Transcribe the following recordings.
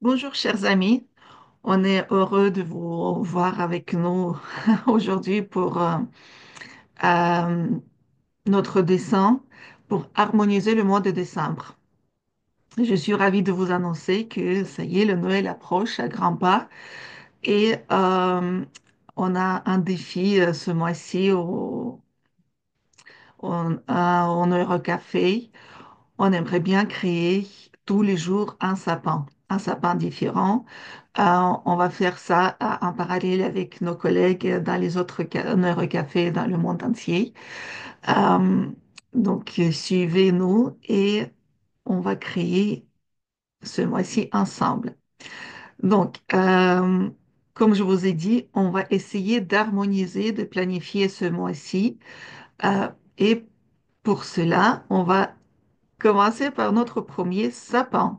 Bonjour chers amis, on est heureux de vous voir avec nous aujourd'hui pour euh, notre dessin pour harmoniser le mois de décembre. Je suis ravie de vous annoncer que ça y est, le Noël approche à grands pas et on a un défi ce mois-ci au Eurocafé. On aimerait bien créer tous les jours un sapin différent. On va faire ça en parallèle avec nos collègues dans les autres cafés dans le monde entier. Euh, Suivez-nous et on va créer ce mois-ci ensemble. Donc, comme je vous ai dit, on va essayer d'harmoniser, de planifier ce mois-ci. Euh, et pour cela, on va commencer par notre premier sapin.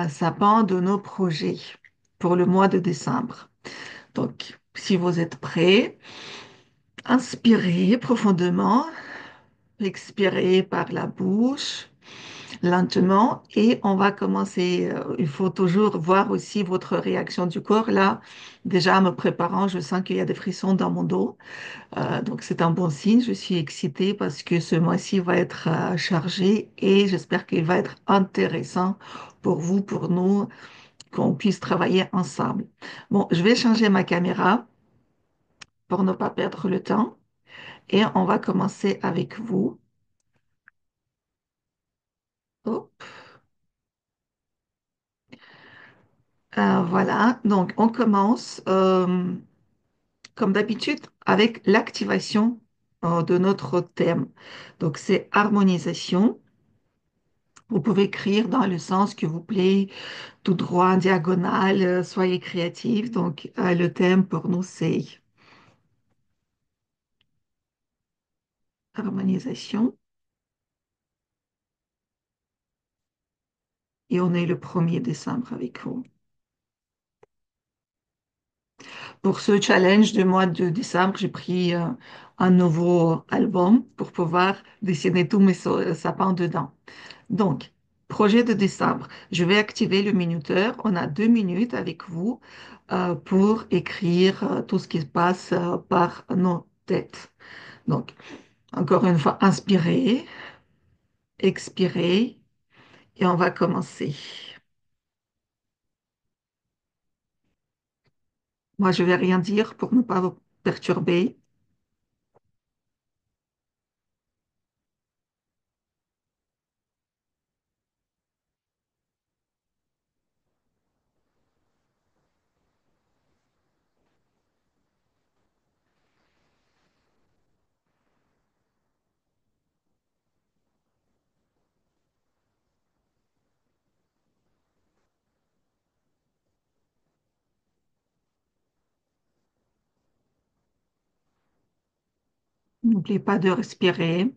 Sapin de nos projets pour le mois de décembre. Donc, si vous êtes prêts, inspirez profondément, expirez par la bouche lentement et on va commencer. Il faut toujours voir aussi votre réaction du corps. Là, déjà en me préparant, je sens qu'il y a des frissons dans mon dos. Donc, c'est un bon signe. Je suis excitée parce que ce mois-ci va être chargé et j'espère qu'il va être intéressant pour vous, pour nous, qu'on puisse travailler ensemble. Bon, je vais changer ma caméra pour ne pas perdre le temps et on va commencer avec vous. Hop. Voilà, donc on commence comme d'habitude avec l'activation de notre thème. Donc c'est harmonisation. Vous pouvez écrire dans le sens que vous plaît, tout droit, en diagonale, soyez créatif. Donc le thème pour nous c'est harmonisation et on est le 1er décembre avec vous. Pour ce challenge du mois de décembre, j'ai pris un nouveau album pour pouvoir dessiner tous mes sapins dedans. Donc, projet de décembre. Je vais activer le minuteur. On a 2 minutes avec vous pour écrire tout ce qui se passe par nos têtes. Donc, encore une fois, inspirez, expirez et on va commencer. Moi, je vais rien dire pour ne pas vous perturber. N'oubliez pas de respirer.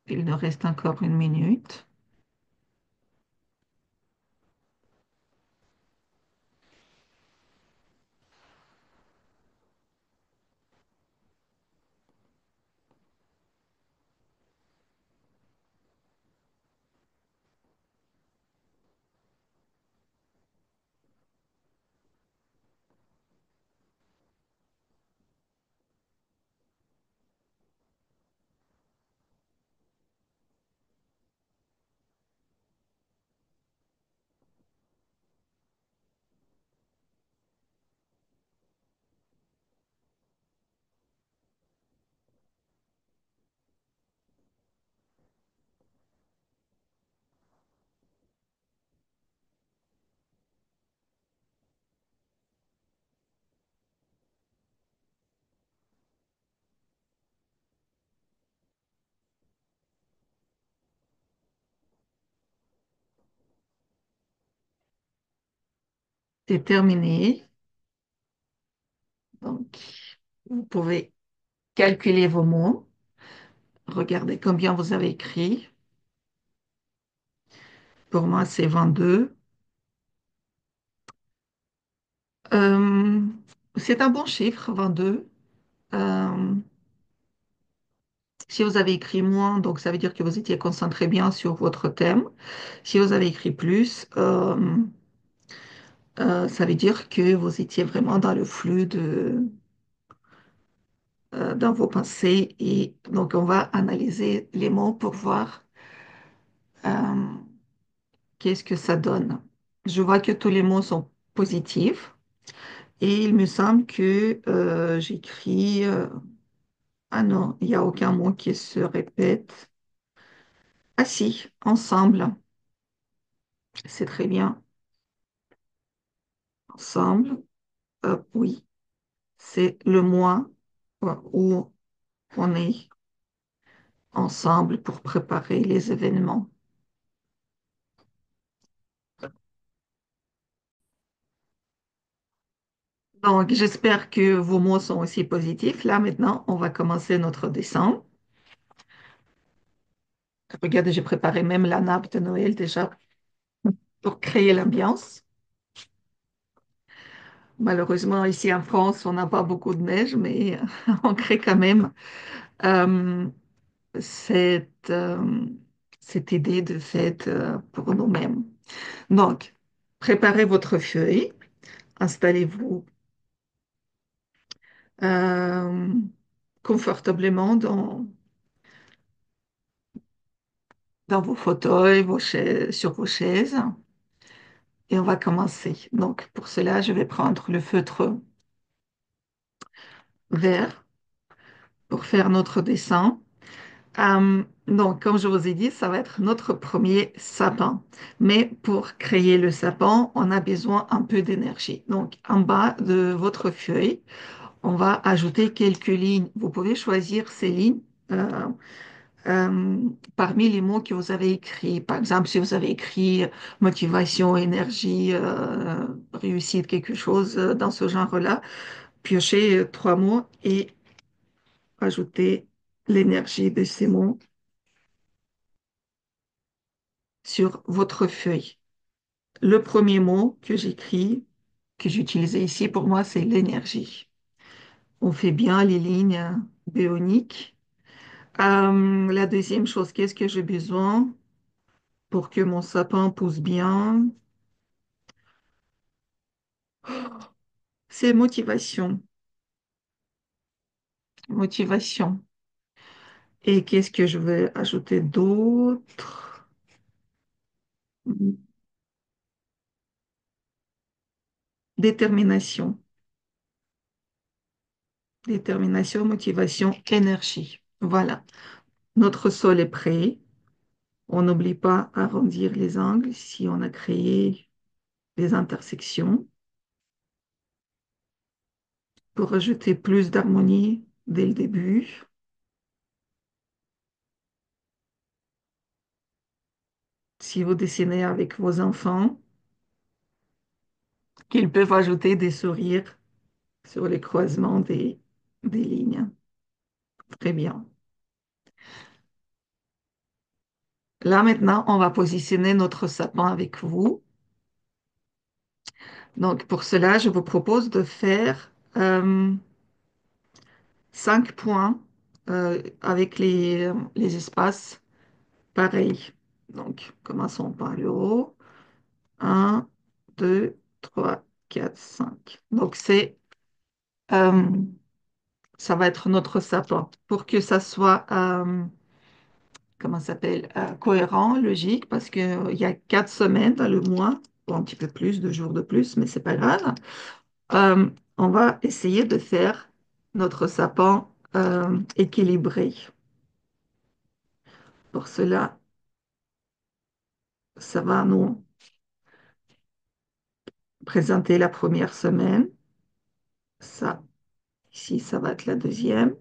Il nous reste encore 1 minute. C'est terminé. Donc, vous pouvez calculer vos mots. Regardez combien vous avez écrit. Pour moi, c'est 22. Euh, c'est un bon chiffre, 22. Euh, Si vous avez écrit moins, donc ça veut dire que vous étiez concentré bien sur votre thème. Si vous avez écrit plus, ça veut dire que vous étiez vraiment dans le flux dans vos pensées. Et donc, on va analyser les mots pour voir euh, qu'est-ce que ça donne. Je vois que tous les mots sont positifs et il me semble que j'écris... ah non, il n'y a aucun mot qui se répète. Ah si, ensemble, c'est très bien. Ensemble, oui, c'est le mois où on est ensemble pour préparer les événements. Donc, j'espère que vos mots sont aussi positifs. Là, maintenant, on va commencer notre dessin. Regardez, j'ai préparé même la nappe de Noël déjà pour créer l'ambiance. Malheureusement, ici en France, on n'a pas beaucoup de neige, mais on crée quand même euh, cette, euh, cette idée de fête pour nous-mêmes. Donc, préparez votre feuille, installez-vous euh, confortablement dans vos fauteuils, sur vos chaises, et on va commencer. Donc, pour cela, je vais prendre le feutre vert pour faire notre dessin. Donc, comme je vous ai dit, ça va être notre premier sapin. Mais pour créer le sapin, on a besoin un peu d'énergie. Donc, en bas de votre feuille, on va ajouter quelques lignes. Vous pouvez choisir ces lignes euh, parmi les mots que vous avez écrits. Par exemple, si vous avez écrit motivation, énergie, réussite, quelque chose dans ce genre-là, piochez trois mots et ajoutez l'énergie de ces mots sur votre feuille. Le premier mot que j'écris, que j'utilisais ici, pour moi, c'est l'énergie. On fait bien les lignes béoniques. La deuxième chose, qu'est-ce que j'ai besoin pour que mon sapin pousse bien? C'est motivation. Motivation. Et qu'est-ce que je vais ajouter d'autre? Détermination. Détermination, motivation, énergie. Voilà. Notre sol est prêt. On n'oublie pas arrondir les angles si on a créé des intersections pour ajouter plus d'harmonie dès le début. Si vous dessinez avec vos enfants, qu'ils peuvent ajouter des sourires sur les croisements des lignes. Très bien. Là, maintenant, on va positionner notre sapin avec vous. Donc, pour cela, je vous propose de faire 5 points avec les espaces pareils. Donc, commençons par le haut. Un, 2, 3, 4, 5. Donc, euh, ça va être notre sapin. Pour que ça soit, comment ça s'appelle, cohérent, logique, parce qu'il y a 4 semaines dans le mois, ou un petit peu plus, 2 jours de plus, mais c'est pas grave. Euh, on va essayer de faire notre sapin équilibré. Pour cela, ça va nous présenter la première semaine. Ça, ici, ça va être la deuxième,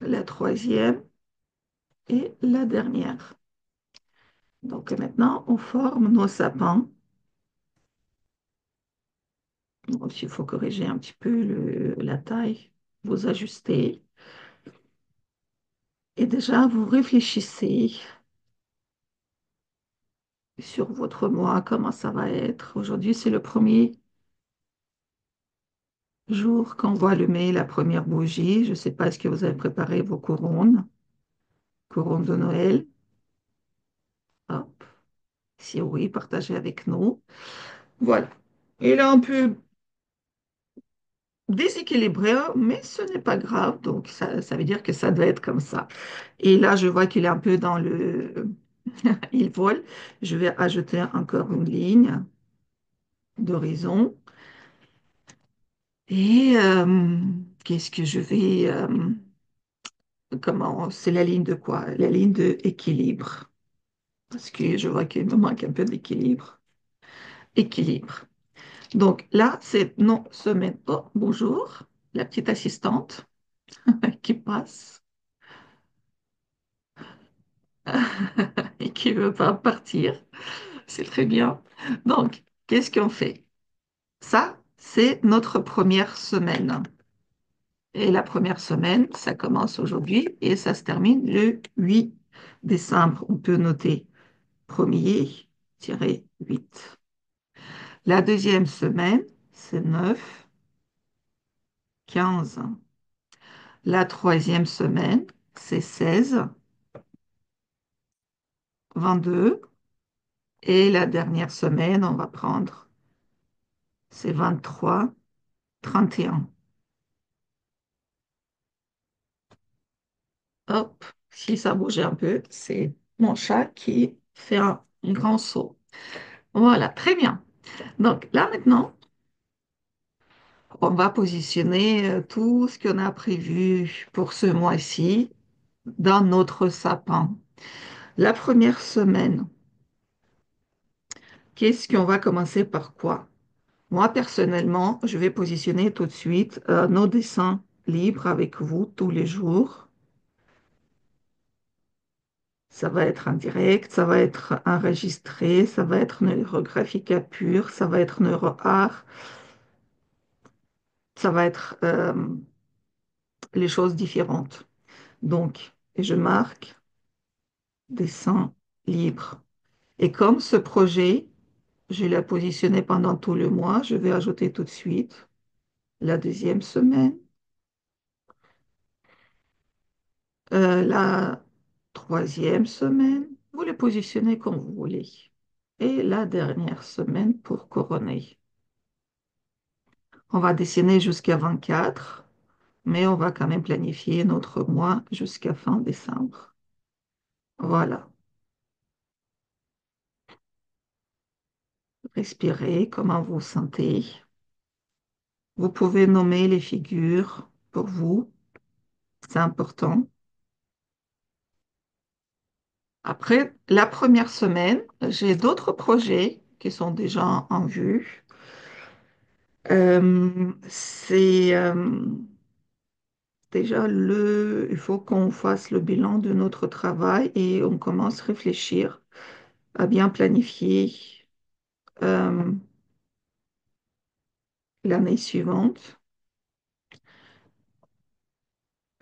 la troisième et la dernière. Donc maintenant, on forme nos sapins. Donc, il faut corriger un petit peu la taille, vous ajustez. Et déjà, vous réfléchissez sur votre mois, comment ça va être. Aujourd'hui, c'est le premier jour qu'on voit allumer la première bougie. Je ne sais pas, est-ce que vous avez préparé vos couronnes de Noël? Hop. Si oui, partagez avec nous. Voilà. Il est un peu déséquilibré, mais ce n'est pas grave. Donc, ça veut dire que ça doit être comme ça. Et là, je vois qu'il est un peu dans le... Il vole. Je vais ajouter encore une ligne d'horizon. Et qu'est-ce que je vais... comment... C'est la ligne de quoi? La ligne de équilibre. Parce que je vois qu'il me manque un peu d'équilibre. Équilibre. Donc là, c'est non semaine. Oh, bonjour, la petite assistante qui passe et qui veut pas partir. C'est très bien. Donc, qu'est-ce qu'on fait? Ça, c'est notre première semaine. Et la première semaine, ça commence aujourd'hui et ça se termine le 8 décembre. On peut noter 1er-8. La deuxième semaine, c'est 9, 15. La troisième semaine, c'est 16, 22. Et la dernière semaine, on va prendre, c'est 23, 31. Hop, si ça bouge un peu, c'est mon chat qui fait un grand saut. Voilà, très bien. Donc là maintenant, on va positionner tout ce qu'on a prévu pour ce mois-ci dans notre sapin. La première semaine, qu'est-ce qu'on va commencer par quoi? Moi, personnellement, je vais positionner tout de suite nos dessins libres avec vous tous les jours. Ça va être en direct, ça va être enregistré, ça va être neurographica pur, ça va être neuroart, ça va être les choses différentes. Donc, et je marque dessin libre. Et comme ce projet, je l'ai positionné pendant tout le mois, je vais ajouter tout de suite la deuxième semaine, la troisième semaine, vous les positionnez comme vous voulez. Et la dernière semaine pour couronner. On va dessiner jusqu'à 24, mais on va quand même planifier notre mois jusqu'à fin décembre. Voilà. Respirez, comment vous vous sentez. Vous pouvez nommer les figures pour vous, c'est important. Après la première semaine, j'ai d'autres projets qui sont déjà en vue. C'est déjà il faut qu'on fasse le bilan de notre travail et on commence à réfléchir à bien planifier euh, l'année suivante.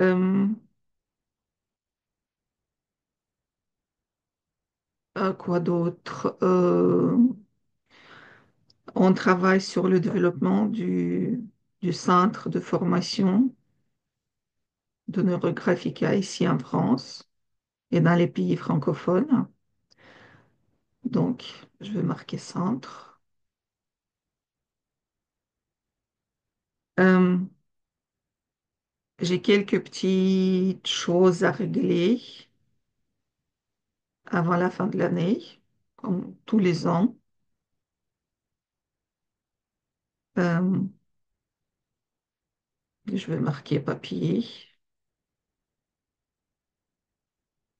Euh, quoi d'autre? On travaille sur le développement du centre de formation de Neurographica ici en France et dans les pays francophones. Donc, je vais marquer centre. Euh, j'ai quelques petites choses à régler avant la fin de l'année, comme tous les ans. Euh, je vais marquer papier.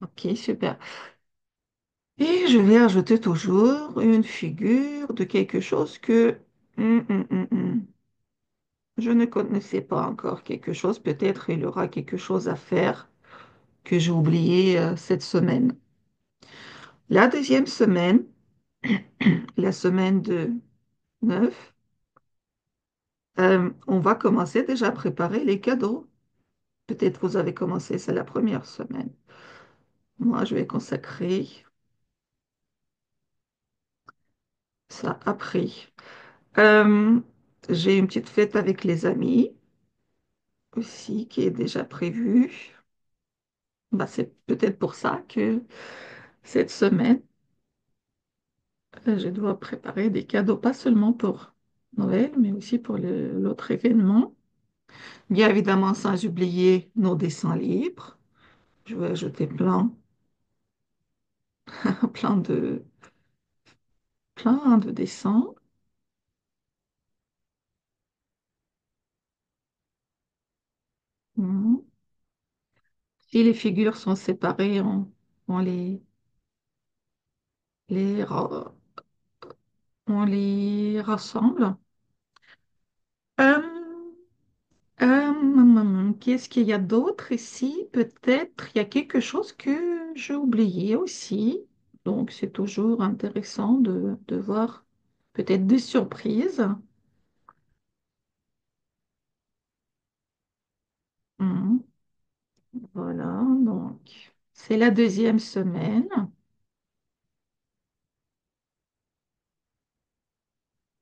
Ok, super. Et je vais ajouter toujours une figure de quelque chose que je ne connaissais pas encore quelque chose. Peut-être il y aura quelque chose à faire que j'ai oublié cette semaine. La deuxième semaine, la semaine de 9, on va commencer déjà à préparer les cadeaux. Peut-être vous avez commencé, c'est la première semaine. Moi, je vais consacrer Ça après. Euh, j'ai une petite fête avec les amis aussi qui est déjà prévue. Bah, c'est peut-être pour ça que cette semaine, je dois préparer des cadeaux, pas seulement pour Noël, mais aussi pour l'autre événement. Il y a évidemment, sans oublier, nos dessins libres. Je vais ajouter plein plein de dessins. Mhm. Si les figures sont séparées, on les, ra- on les rassemble. Euh, qu'est-ce qu'il y a d'autre ici? Peut-être il y a quelque chose que j'ai oublié aussi. Donc c'est toujours intéressant de voir peut-être des surprises. Mhm. Voilà, donc c'est la deuxième semaine.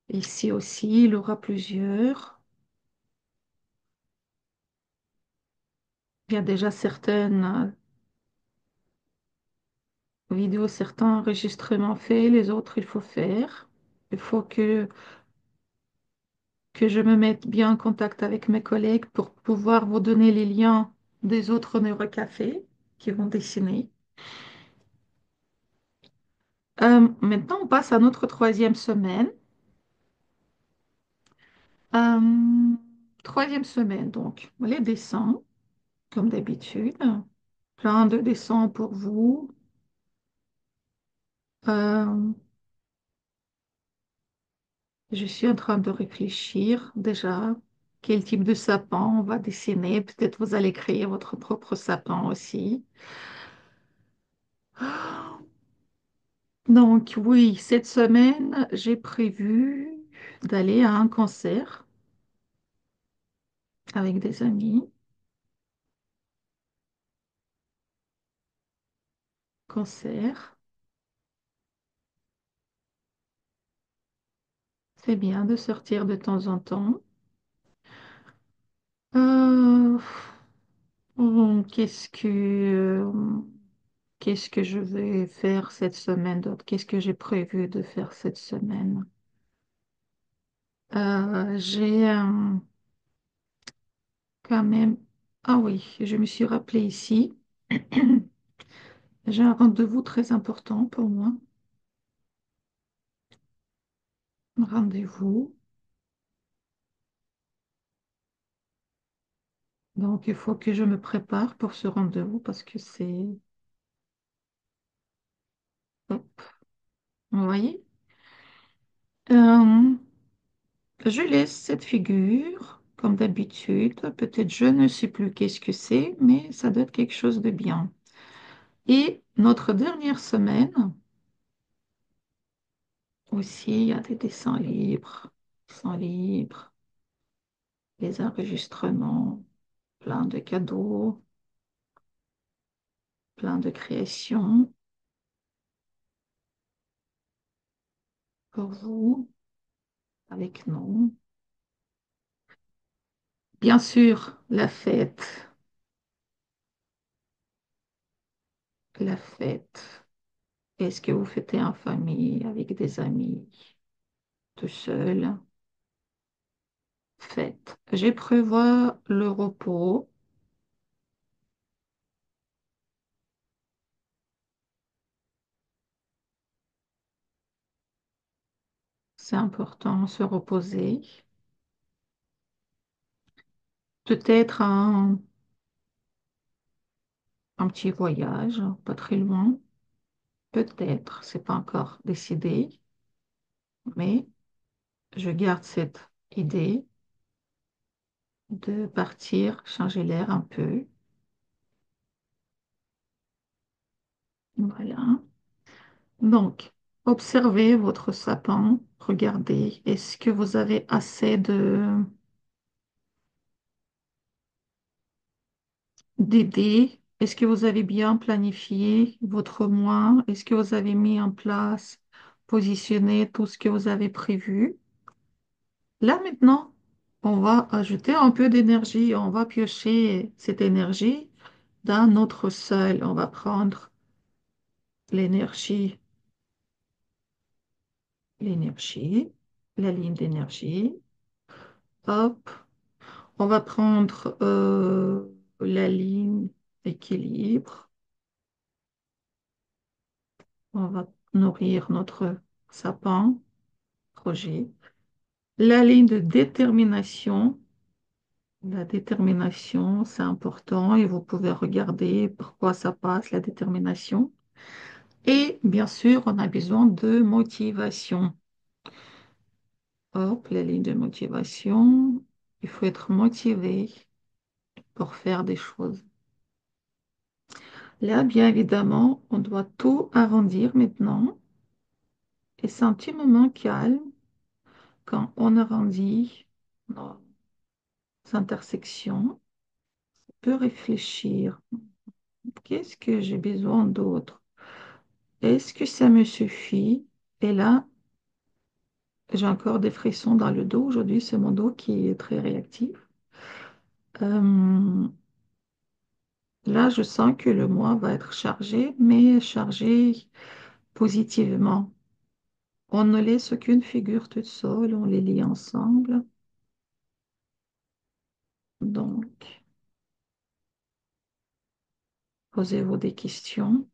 Ici aussi, il y aura plusieurs. Il y a déjà certaines vidéos, certains enregistrements faits, les autres, il faut faire. Il faut que je me mette bien en contact avec mes collègues pour pouvoir vous donner les liens des autres neurocafés qui vont dessiner. Maintenant, on passe à notre troisième semaine. Euh, troisième semaine, donc, les dessins, comme d'habitude. Plein de dessins pour vous. Euh, je suis en train de réfléchir déjà quel type de sapin on va dessiner. Peut-être vous allez créer votre propre sapin aussi. Donc oui, cette semaine, j'ai prévu d'aller à un concert avec des amis. Concert, c'est bien de sortir de temps en temps. Euh, qu'est-ce qu'est-ce que je vais faire cette semaine d'autre? Qu'est-ce que j'ai prévu de faire cette semaine? J'ai quand même... Ah oui, je me suis rappelé ici. J'ai un rendez-vous très important pour moi. Un rendez-vous. Donc, il faut que je me prépare pour ce rendez-vous parce que c'est... Hop, vous voyez? Euh, je laisse cette figure, comme d'habitude. Peut-être je ne sais plus qu'est-ce que c'est, mais ça doit être quelque chose de bien. Et notre dernière semaine, aussi, il y a des dessins libres, des enregistrements, plein de cadeaux, plein de créations pour vous, avec nous. Bien sûr, la fête, la fête. Est-ce que vous fêtez en famille, avec des amis, tout seul? Fête. Je prévois le repos. C'est important, se reposer. Peut-être un petit voyage, pas très loin. Peut-être, c'est pas encore décidé, mais je garde cette idée de partir, changer l'air un peu. Voilà. Donc, observez votre sapin, regardez, est-ce que vous avez assez d'idées? Est-ce que vous avez bien planifié votre mois? Est-ce que vous avez mis en place positionner tout ce que vous avez prévu. Là maintenant, on va ajouter un peu d'énergie. On va piocher cette énergie dans notre sol. On va prendre l'énergie, l'énergie, la ligne d'énergie. Hop, on va prendre la ligne équilibre. On va nourrir notre sapin, projet. La ligne de détermination. La détermination, c'est important et vous pouvez regarder pourquoi ça passe, la détermination. Et bien sûr, on a besoin de motivation. Hop, la ligne de motivation. Il faut être motivé pour faire des choses. Là, bien évidemment, on doit tout arrondir maintenant. Et c'est un petit moment calme quand on arrondit nos intersections. On peut réfléchir. Qu'est-ce que j'ai besoin d'autre? Est-ce que ça me suffit? Et là, j'ai encore des frissons dans le dos. Aujourd'hui, c'est mon dos qui est très réactif. Euh, Là, je sens que le mois va être chargé, mais chargé positivement. On ne laisse aucune figure toute seule, on les lie ensemble. Donc, posez-vous des questions.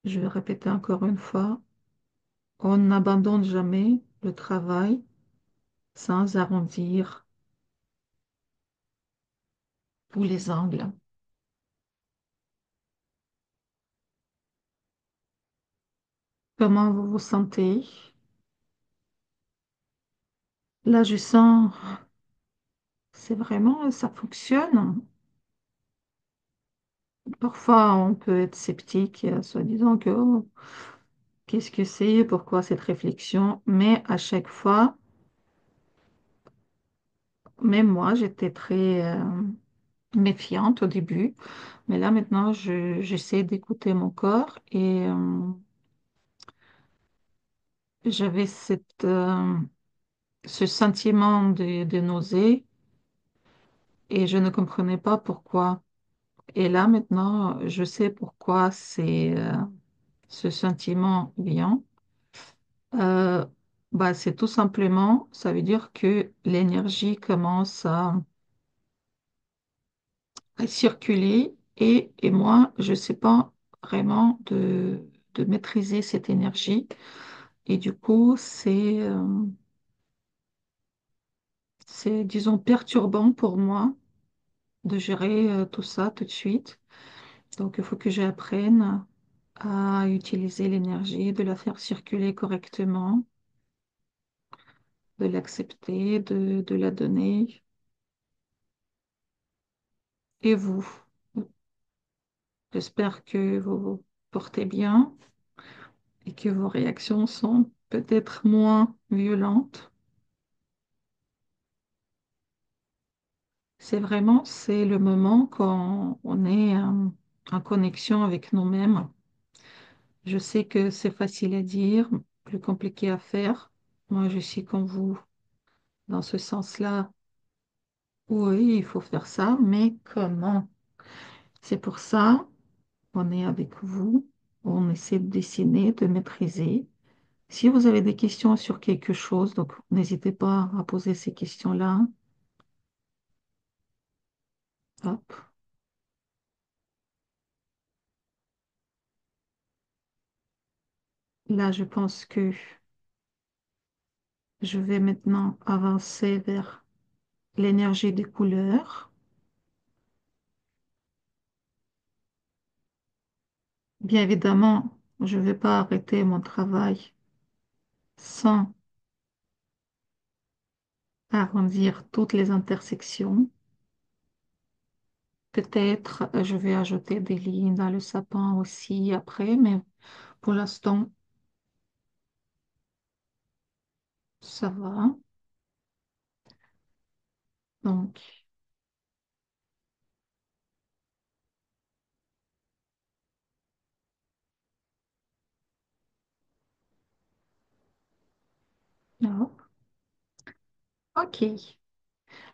Je vais répéter encore une fois, on n'abandonne jamais le travail sans arrondir tous les angles. Comment vous vous sentez? Là, je sens, c'est vraiment, ça fonctionne. Parfois, on peut être sceptique, soi-disant que oh, qu'est-ce que c'est, pourquoi cette réflexion? Mais à chaque fois, même moi, j'étais très méfiante au début, mais là maintenant, j'essaie d'écouter mon corps et j'avais ce sentiment de nausée et je ne comprenais pas pourquoi. Et là maintenant, je sais pourquoi ce sentiment vient. Euh, Bah, c'est tout simplement, ça veut dire que l'énergie commence à circuler et moi, je ne sais pas vraiment de maîtriser cette énergie. Et du coup, c'est, disons, perturbant pour moi de gérer tout ça tout de suite. Donc, il faut que j'apprenne à utiliser l'énergie, de la faire circuler correctement, de l'accepter, de la donner. Et vous, j'espère que vous vous portez bien et que vos réactions sont peut-être moins violentes. C'est le moment quand on est en connexion avec nous-mêmes. Je sais que c'est facile à dire, plus compliqué à faire. Moi, je suis comme vous dans ce sens-là. Oui, il faut faire ça, mais comment? C'est pour ça qu'on est avec vous. On essaie de dessiner, de maîtriser. Si vous avez des questions sur quelque chose, donc n'hésitez pas à poser ces questions-là. Hop. Là, je pense que je vais maintenant avancer vers l'énergie des couleurs. Bien évidemment, je ne vais pas arrêter mon travail sans arrondir toutes les intersections. Peut-être je vais ajouter des lignes dans le sapin aussi après, mais pour l'instant, ça va. Donc, Ok.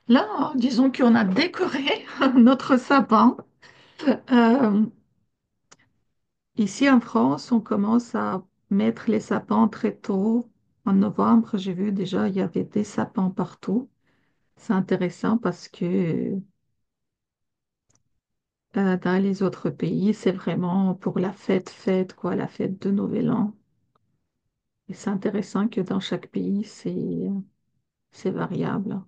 Là, disons qu'on a décoré notre sapin. Euh, Ici en France, on commence à mettre les sapins très tôt. En novembre, j'ai vu déjà, il y avait des sapins partout. C'est intéressant parce que dans les autres pays, c'est vraiment pour la fête, quoi, la fête de Nouvel An. Et c'est intéressant que dans chaque pays, c'est variable.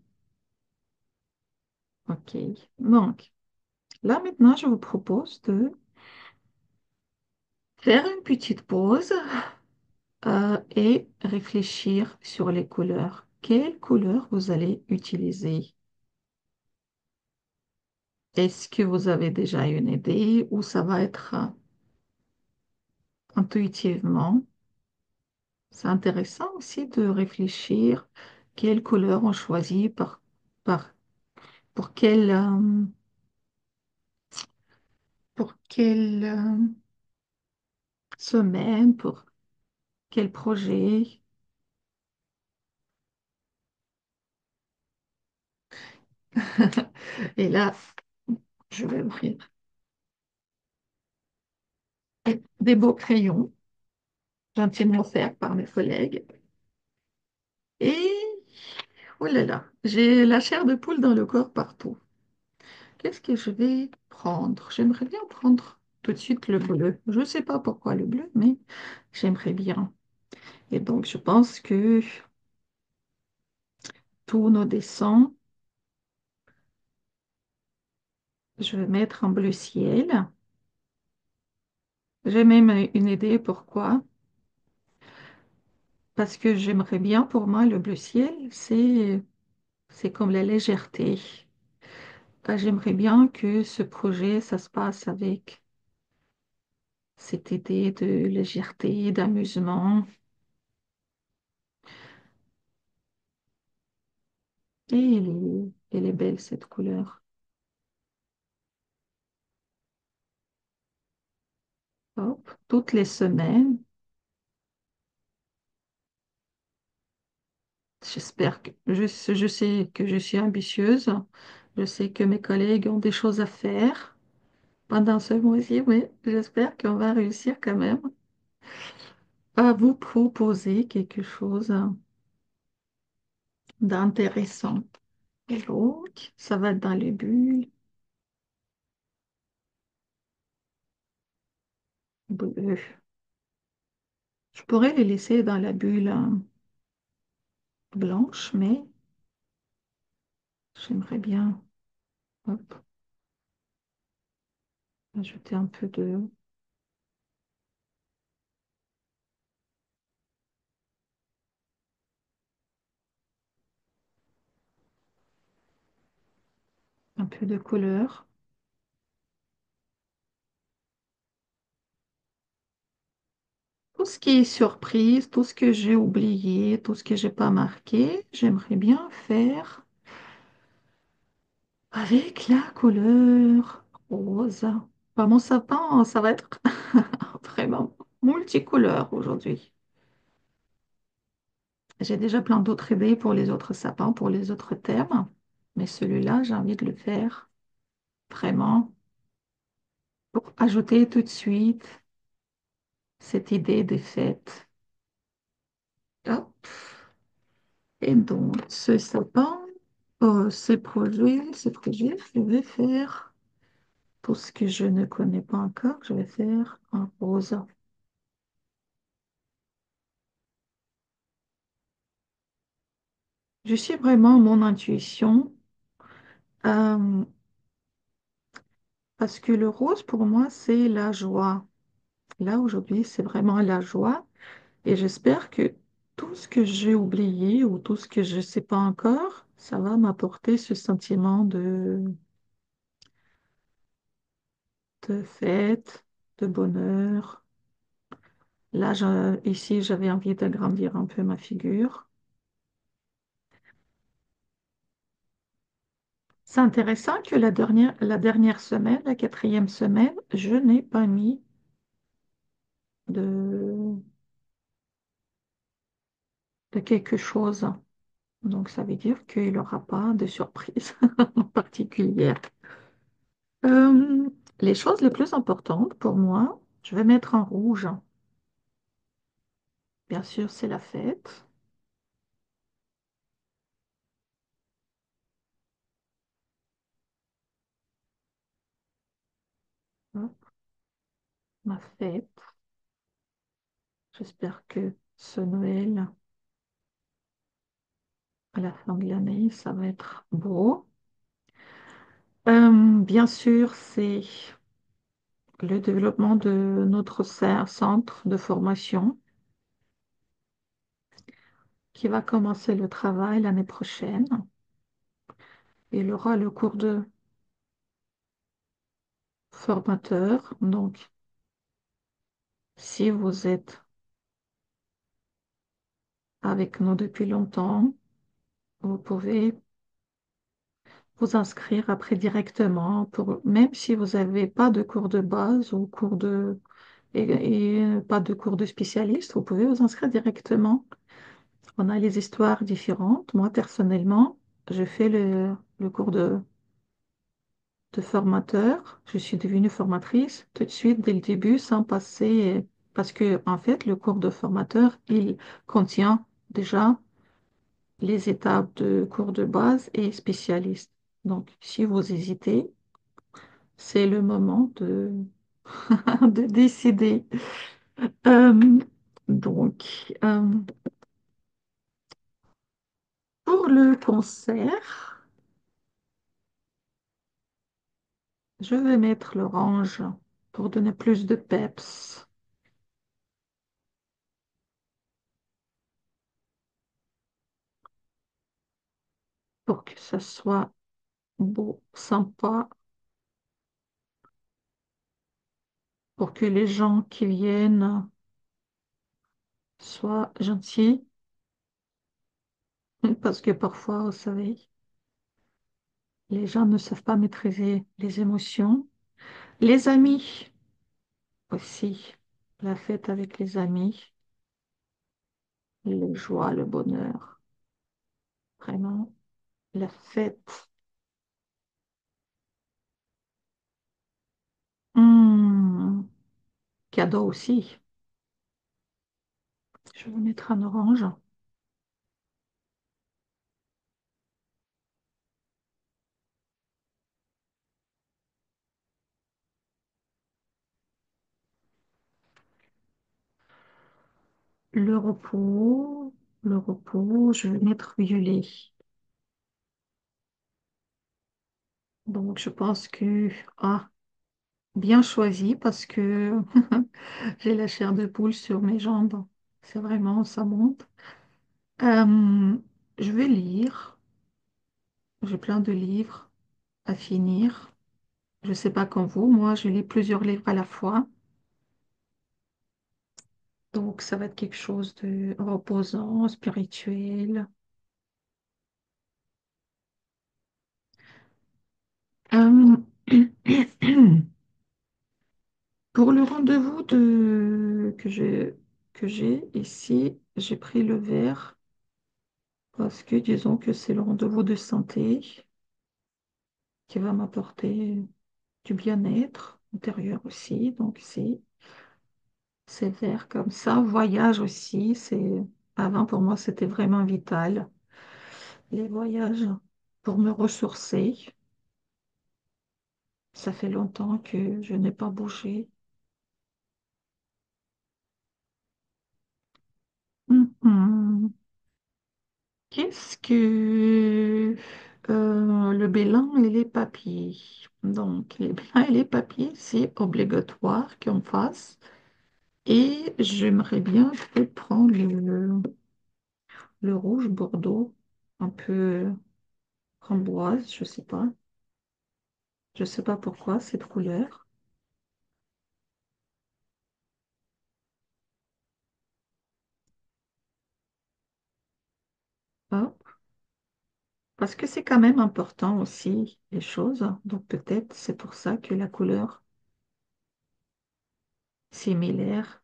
OK. Donc, là maintenant, je vous propose de faire une petite pause et réfléchir sur les couleurs. Quelles couleurs vous allez utiliser? Est-ce que vous avez déjà une idée ou ça va être intuitivement? C'est intéressant aussi de réfléchir quelles couleurs on choisit par, pour quelle semaine, pour quel projet. Et là, je vais ouvrir des beaux crayons, gentiment offerts par mes collègues. Et, oh là là, j'ai la chair de poule dans le corps partout. Qu'est-ce que je vais prendre? J'aimerais bien prendre tout de suite le bleu. Je ne sais pas pourquoi le bleu, mais j'aimerais bien. Et donc, je pense que tous nos dessins, je vais mettre en bleu ciel. J'ai même une idée pourquoi. Parce que j'aimerais bien, pour moi, le bleu ciel, c'est comme la légèreté. J'aimerais bien que ce projet, ça se passe avec cette idée de légèreté, d'amusement. Et elle est belle, cette couleur. Hop, toutes les semaines. J'espère que je sais que je suis ambitieuse. Je sais que mes collègues ont des choses à faire pendant ce mois-ci, oui. J'espère qu'on va réussir quand même à vous proposer quelque chose d'intéressant. Et donc, ça va être dans les bulles bleues. Je pourrais les laisser dans la bulle blanche, mais j'aimerais bien hop, ajouter un peu de couleur. Tout ce qui est surprise, tout ce que j'ai oublié, tout ce que j'ai pas marqué, j'aimerais bien faire avec la couleur rose. Enfin, mon sapin, ça va être vraiment multicouleur aujourd'hui. J'ai déjà plein d'autres idées pour les autres sapins, pour les autres thèmes, mais celui-là, j'ai envie de le faire vraiment pour ajouter tout de suite cette idée des fêtes. Hop. Et donc, ce sapin, ces projets, je vais faire tout ce que je ne connais pas encore, je vais faire en rose. Je suis vraiment mon intuition euh, parce que le rose, pour moi, c'est la joie. Là, aujourd'hui, c'est vraiment la joie. Et j'espère que tout ce que j'ai oublié ou tout ce que je ne sais pas encore, ça va m'apporter ce sentiment de fête, de bonheur. Là, ici, j'avais envie d'agrandir un peu ma figure. C'est intéressant que la dernière semaine, la quatrième semaine, je n'ai pas mis de, de quelque chose. Donc, ça veut dire qu'il n'aura pas de surprise particulière. Les choses les plus importantes pour moi, je vais mettre en rouge. Bien sûr, c'est la fête. Hop, ma fête. J'espère que ce Noël, à la fin de l'année, ça va être beau. Bien sûr, c'est le développement de notre centre de formation qui va commencer le travail l'année prochaine. Il aura le cours de formateur. Donc, si vous êtes avec nous depuis longtemps, vous pouvez vous inscrire après directement pour, même si vous n'avez pas de cours de base ou cours et pas de cours de spécialiste, vous pouvez vous inscrire directement. On a les histoires différentes. Moi, personnellement, je fais le cours de formateur. Je suis devenue formatrice tout de suite dès le début sans passer, parce que, en fait, le cours de formateur, il contient déjà les étapes de cours de base et spécialiste. Donc, si vous hésitez, c'est le moment de décider. Euh, donc, pour le concert, je vais mettre l'orange pour donner plus de peps, pour que ça soit beau, sympa, pour que les gens qui viennent soient gentils, parce que parfois, vous savez, les gens ne savent pas maîtriser les émotions. Les amis aussi, la fête avec les amis, les joies, le bonheur, vraiment, la fête. Hmm, cadeau aussi, je vais mettre un orange. Le repos, je vais mettre violet. Donc, je pense que, bien choisi parce que j'ai la chair de poule sur mes jambes. C'est vraiment, ça monte. Euh, je vais lire. J'ai plein de livres à finir. Je ne sais pas comme vous, moi, je lis plusieurs livres à la fois. Donc, ça va être quelque chose de reposant, spirituel. Euh, Pour le rendez-vous que j'ai ici, j'ai pris le vert parce que disons que c'est le rendez-vous de santé qui va m'apporter du bien-être intérieur aussi. Donc c'est vert comme ça. Voyage aussi, avant pour moi c'était vraiment vital. Les voyages pour me ressourcer. Ça fait longtemps que je n'ai pas bougé. Mhm. Qu'est-ce que le bilan et les papiers? Donc, les bilans et les papiers, c'est obligatoire qu'on fasse. Et j'aimerais bien peut-être prendre le rouge bordeaux, un peu framboise, je sais pas. Je sais pas pourquoi cette couleur. Hop. Parce que c'est quand même important aussi, les choses. Donc peut-être c'est pour ça que la couleur similaire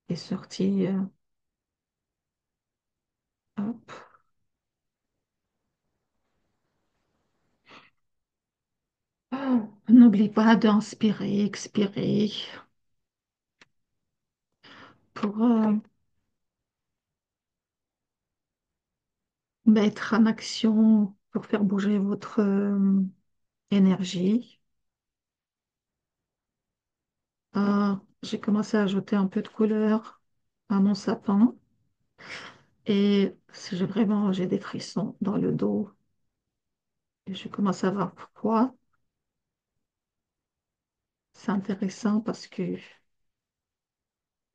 est sortie. Hop. n'oublie pas d'inspirer, expirer pour mettre en action, pour faire bouger votre énergie. J'ai commencé à ajouter un peu de couleur à mon sapin et si j'ai des frissons dans le dos et je commence à voir pourquoi. C'est intéressant parce que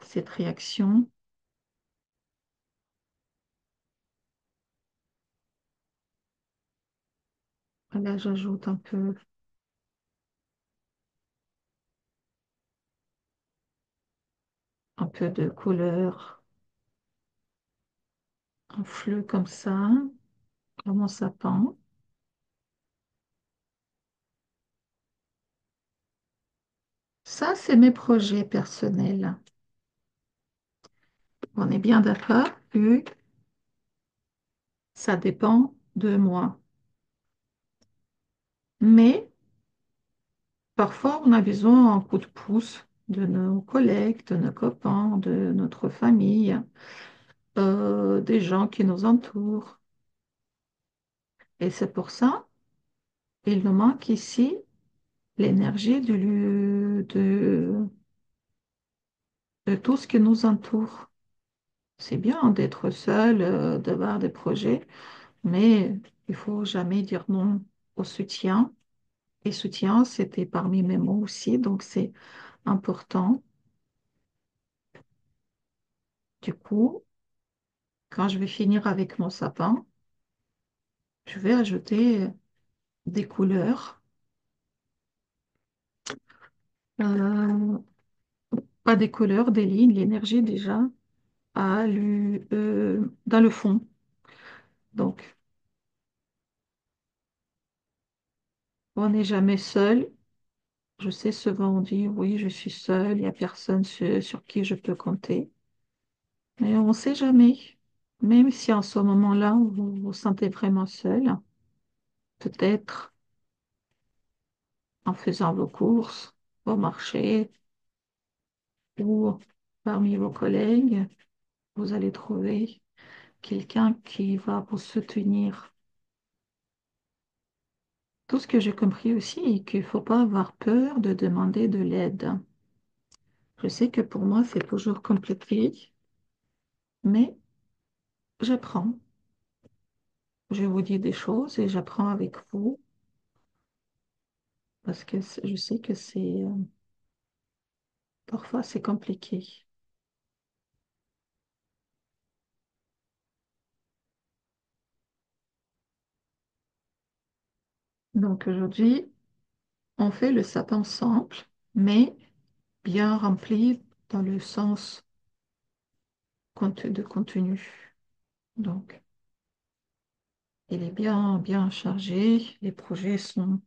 cette réaction, là, j'ajoute un peu de couleur, un fleu comme ça, dans mon sapin. Ça, c'est mes projets personnels. On est bien d'accord que ça dépend de moi. Mais parfois, on a besoin d'un coup de pouce de nos collègues, de nos copains, de notre famille, des gens qui nous entourent. Et c'est pour ça, il nous manque ici l'énergie de tout ce qui nous entoure. C'est bien d'être seul, d'avoir des projets, mais il faut jamais dire non au soutien. Et soutien, c'était parmi mes mots aussi, donc c'est important. Du coup, quand je vais finir avec mon sapin, je vais ajouter des couleurs, euh, pas des couleurs, des lignes, l'énergie déjà dans le fond. Donc, on n'est jamais seul. Je sais, souvent on dit oui, je suis seule, il n'y a personne sur qui je peux compter. Mais on ne sait jamais. Même si en ce moment-là, vous vous sentez vraiment seul, peut-être en faisant vos courses, au marché ou parmi vos collègues, vous allez trouver quelqu'un qui va vous soutenir. Tout ce que j'ai compris aussi est qu'il ne faut pas avoir peur de demander de l'aide. Je sais que pour moi, c'est toujours compliqué, mais j'apprends. Je vous dis des choses et j'apprends avec vous parce que je sais que parfois c'est compliqué. Donc aujourd'hui, on fait le sapin simple, mais bien rempli dans le sens de contenu. Donc, il est bien, bien chargé. Les projets sont...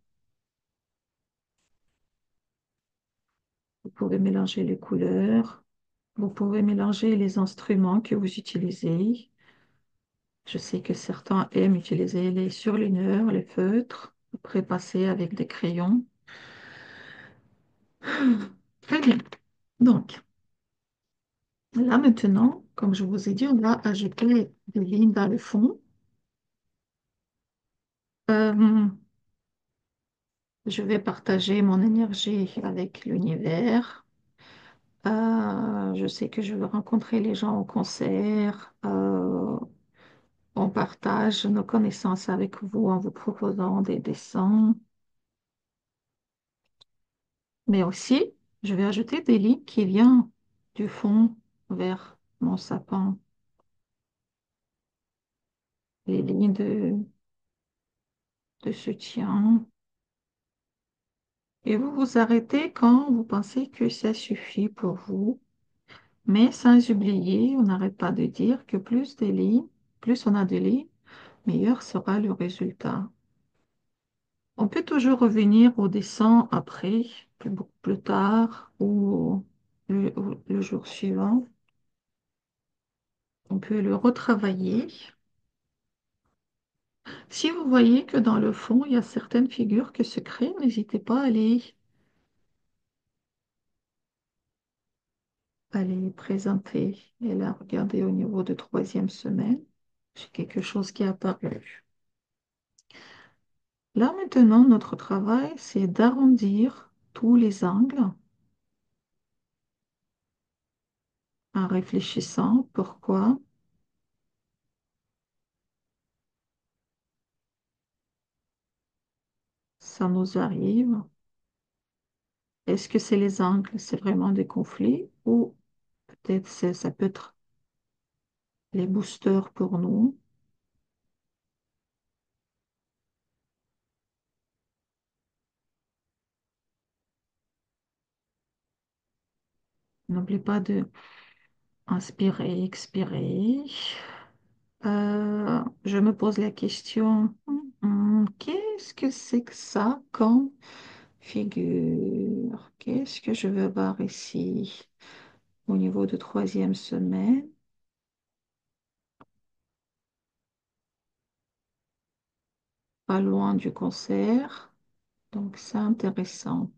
Vous pouvez mélanger les couleurs. Vous pouvez mélanger les instruments que vous utilisez. Je sais que certains aiment utiliser les surligneurs, les feutres, après passer avec des crayons. Très bien. Donc, là maintenant, comme je vous ai dit, on va ajouter des lignes dans le fond. Euh, je vais partager mon énergie avec l'univers. Je sais que je vais rencontrer les gens au concert. On partage nos connaissances avec vous en vous proposant des dessins. Mais aussi, je vais ajouter des lignes qui viennent du fond vers mon sapin. Les lignes de soutien. Et vous vous arrêtez quand vous pensez que ça suffit pour vous. Mais sans oublier, on n'arrête pas de dire que plus on a de lignes, meilleur sera le résultat. On peut toujours revenir au dessin après, beaucoup plus tard ou le jour suivant. On peut le retravailler. Si vous voyez que dans le fond, il y a certaines figures que se créent, n'hésitez pas à les présenter. Et là, regardez au niveau de troisième semaine, j'ai quelque chose qui est apparu. Là, maintenant, notre travail, c'est d'arrondir tous les angles en réfléchissant pourquoi ça nous arrive. Est-ce que c'est les angles, c'est vraiment des conflits ou peut-être ça peut être les boosters pour nous. N'oubliez pas de inspirer, expirer. Je me pose la question, qu'est-ce que c'est que ça comme figure? Qu'est-ce que je veux voir ici au niveau de troisième semaine? Pas loin du concert, donc c'est intéressant.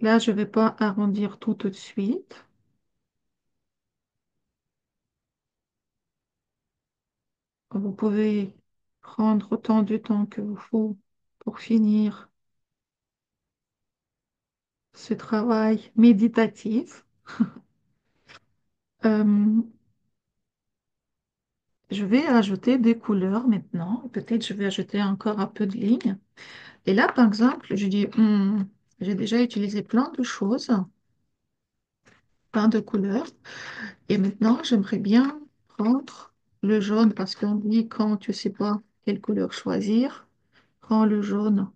Là, je ne vais pas arrondir tout de suite. Vous pouvez prendre autant de temps que vous faut pour finir ce travail méditatif. Euh, je vais ajouter des couleurs maintenant. Peut-être je vais ajouter encore un peu de lignes. Et là, par exemple, je dis, j'ai déjà utilisé plein de choses, plein de couleurs. Et maintenant, j'aimerais bien prendre le jaune parce qu'on dit quand tu ne sais pas quelle couleur choisir, prends le jaune.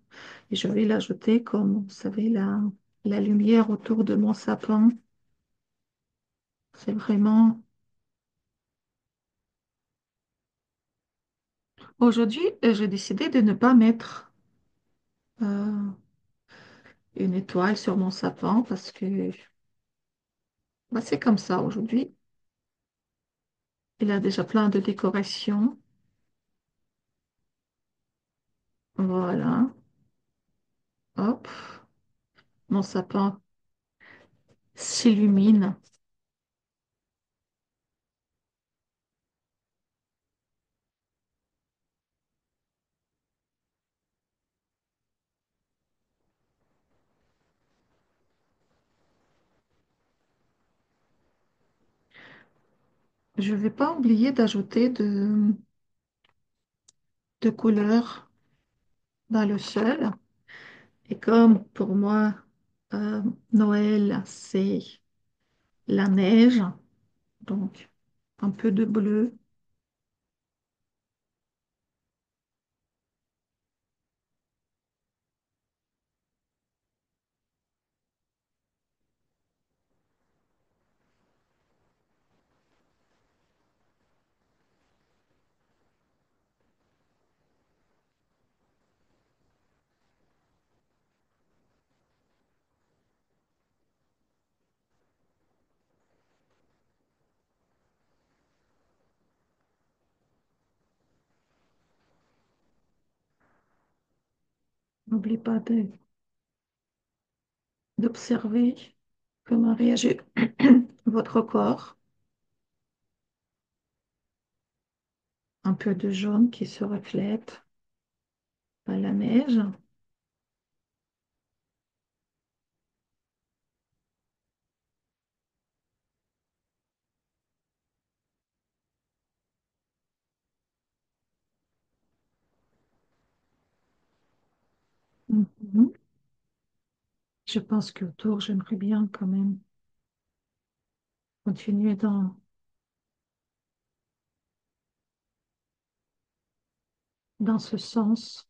Et je vais l'ajouter comme, vous savez, la lumière autour de mon sapin. C'est vraiment... Aujourd'hui, j'ai décidé de ne pas mettre euh, une étoile sur mon sapin parce que bah, c'est comme ça aujourd'hui. Il a déjà plein de décorations. Voilà. Hop, mon sapin s'illumine. Je ne vais pas oublier d'ajouter de couleurs dans le sol. Et comme pour moi, euh, Noël, c'est la neige, donc un peu de bleu. N'oublie pas d'observer comment réagit votre corps. Un peu de jaune qui se reflète dans la neige. Mhm. Je pense qu'autour, j'aimerais bien quand même continuer dans ce sens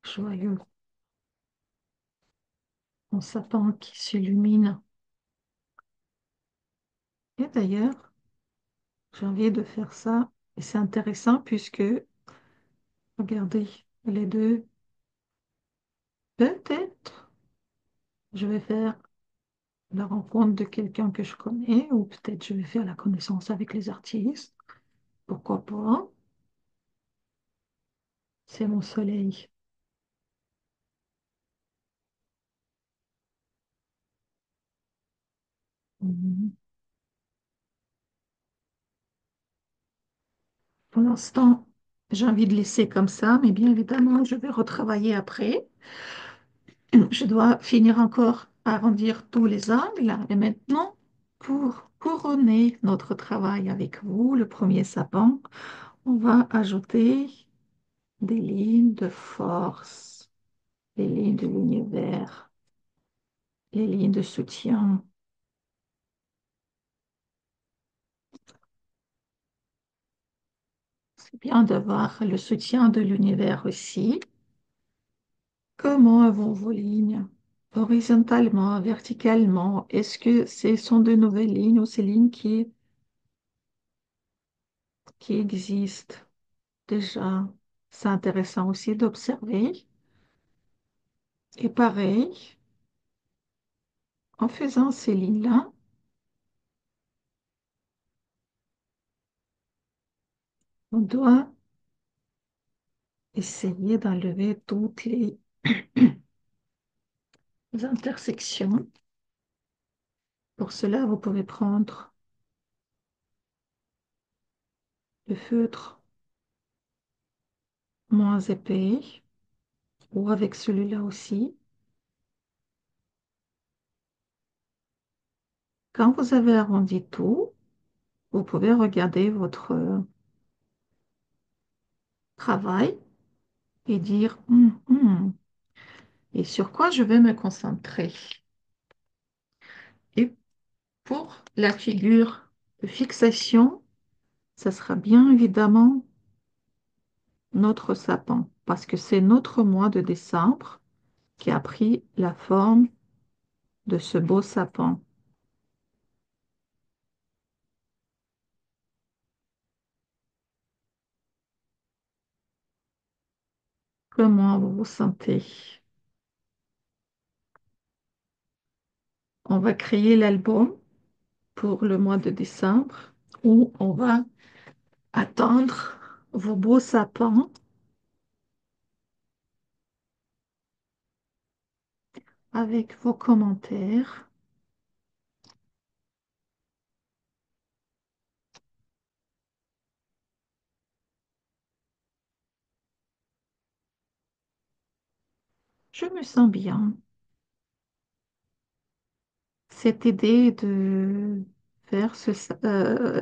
joyeux. Mon sapin qui s'illumine. Et d'ailleurs, j'ai envie de faire ça. Et c'est intéressant puisque, regardez, les deux, peut-être. Je vais faire la rencontre de quelqu'un que je connais, ou peut-être je vais faire la connaissance avec les artistes. Pourquoi pas? C'est mon soleil. Mhm. Pour l'instant, j'ai envie de laisser comme ça, mais bien évidemment, je vais retravailler après. Je dois finir encore à arrondir tous les angles. Et maintenant, pour couronner notre travail avec vous, le premier sapin, on va ajouter des lignes de force, des lignes de l'univers, les lignes de soutien. C'est bien d'avoir le soutien de l'univers aussi. Comment avons vos lignes? Horizontalement, verticalement? Est-ce que ce sont de nouvelles lignes ou ces lignes qui existent déjà? C'est intéressant aussi d'observer. Et pareil, en faisant ces lignes-là, on doit essayer d'enlever toutes les intersections. Pour cela, vous pouvez prendre le feutre moins épais ou avec celui-là aussi. Quand vous avez arrondi tout, vous pouvez regarder votre travail et dire et sur quoi je vais me concentrer. Et pour la figure de fixation, ça sera bien évidemment notre sapin, parce que c'est notre mois de décembre qui a pris la forme de ce beau sapin. Comment vous vous sentez? On va créer l'album pour le mois de décembre où on va attendre vos beaux sapins avec vos commentaires. Je me sens bien. Cette idée de faire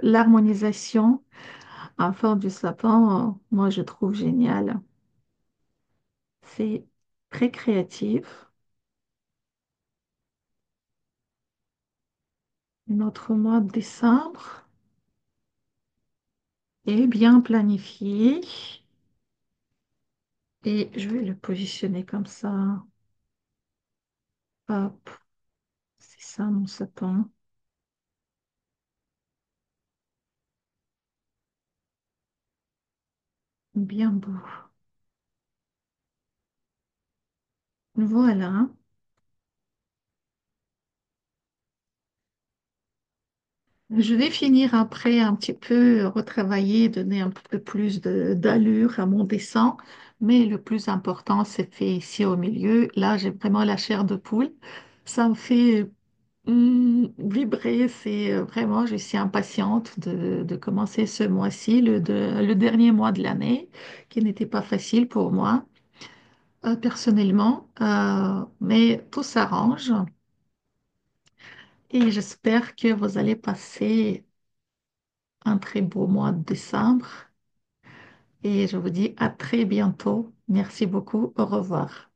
l'harmonisation en forme du sapin, moi je trouve génial. C'est très créatif. Notre mois de décembre est bien planifié et je vais le positionner comme ça. Hop, c'est ça mon sapin. Bien beau. Voilà. Je vais finir après un petit peu retravailler, donner un peu plus d'allure à mon dessin, mais le plus important, c'est fait ici au milieu. Là, j'ai vraiment la chair de poule. Ça me fait vibrer. C'est vraiment, je suis impatiente de commencer ce mois-ci, le dernier mois de l'année, qui n'était pas facile pour moi personnellement, mais tout s'arrange et j'espère que vous allez passer un très beau mois de décembre et je vous dis à très bientôt. Merci beaucoup. Au revoir.